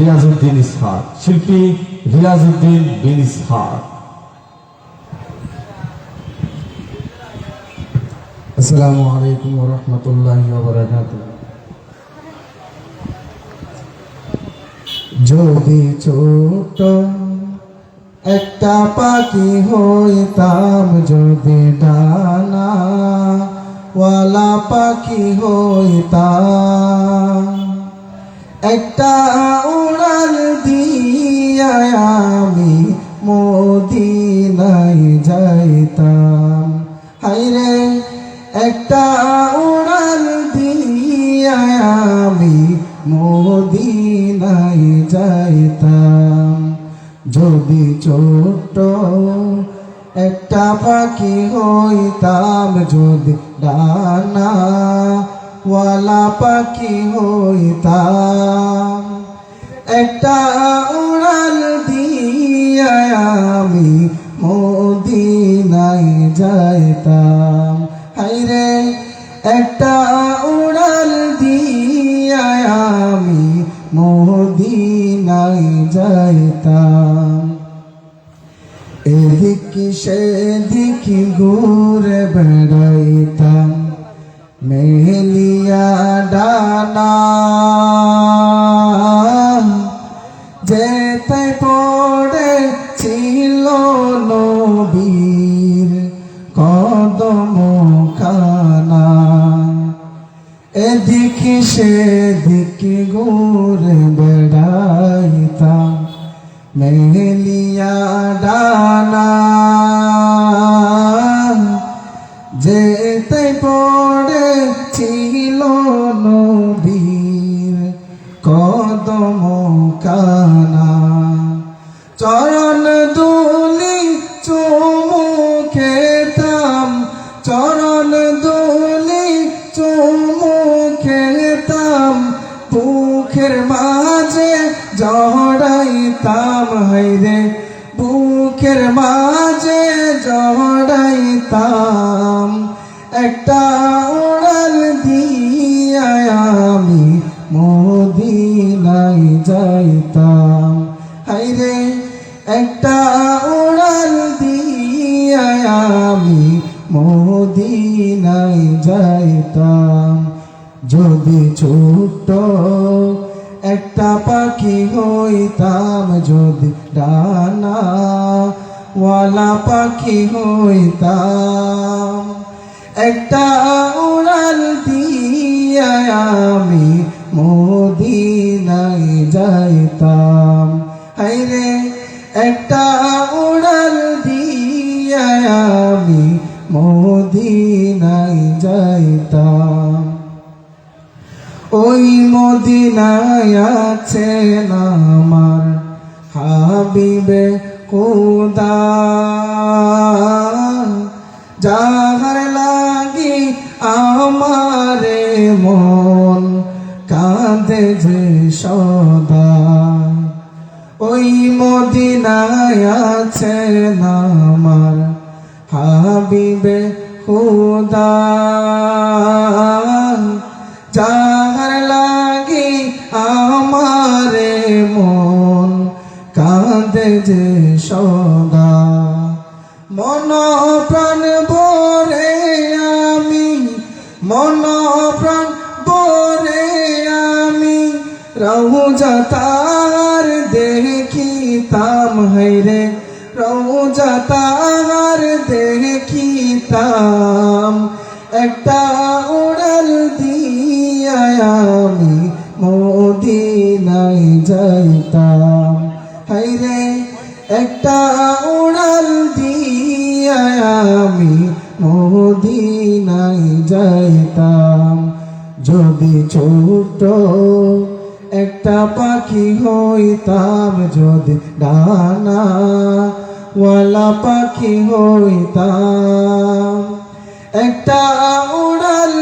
রিয়াজউদ্দিন ইসহাক, শিল্পী রিয়াজউদ্দিন বিন ইসহাক। আসসালামু আলাইকুম ওয়া রাহমাতুল্লাহি ওয়া বারাকাতুহু। যদি ছোট একটা পাখি হইতাম, যদি ডানা ওয়ালা পাখি হইতাম, একটা উড়াল দিয়া আমি মদিনায় যাইতাম। হায়রে একটা উড়াল দিয়া আমি মদিনায় যাইতাম। যদি ছোট একটা পাখি হইতাম, যদি ডানা ওয়ালা পাখি হইতাম, একটা উড়াল দিয়া আমি মদিনায় যাইতাম। হায়রে একটা উড়াল দিয়া আমি মদিনায় যাইতাম। এদিক সেদিক ঘুরে বেড়াইতাম, মেলিয়া ডানা যেতে পড়ে ছিল নবীর কদম খানা। এদিক সেদিক ঘুরে বেড়াইতাম, মেলিয়া ডানা যেতে পড়ে ছিল নবীর কদম কানা। চরণ দুলি চুমু খেতাম, চরণ দুলি চুমু খেতাম, বুকের মাঝে জড়াইতাম। হায়রে বুকের মাঝে জড়াইতাম, একটা উড়াল দিয়া আমি মদিনায় যাইতাম। হায়রে একটা উড়াল দিয়া আমি মদিনায় যাইতাম। যদি ছোট একটা পাখি হইতাম, যদি ডানা ওয়ালা পাখি হইতাম, একটা উড়াল দিয়া আমি মদিনায় যাইতাম। হায়রে একটা উড়াল দিয়া আমি মদিনায় যাইতাম। ওই মদিনায় আছেন আমার হাবিবে খোদা, যাহার লাগি আমারে মন কাঁদে যে সদা। ওই মদিনায় আছেন আমার হাবিবে খোদা, যাহার লাগি আমারে মন কাঁদে যে সদা। মন প্রাণ ভরে আমি, মন প্রাণ ভরে আমি রওজা তার দেখিতাম। হায়রে রওজা তার দেখিতাম, একটা উড়াল দিয়া আমি মদিনায় যাইতাম। হায়রে একটা উড়াল দিয়া আমি মদিনায় যাইতাম। যদি ছোট একটা পাখি হইতাম, যদি ডানা ওয়ালা পাখি হইতাম, একটা উড়াল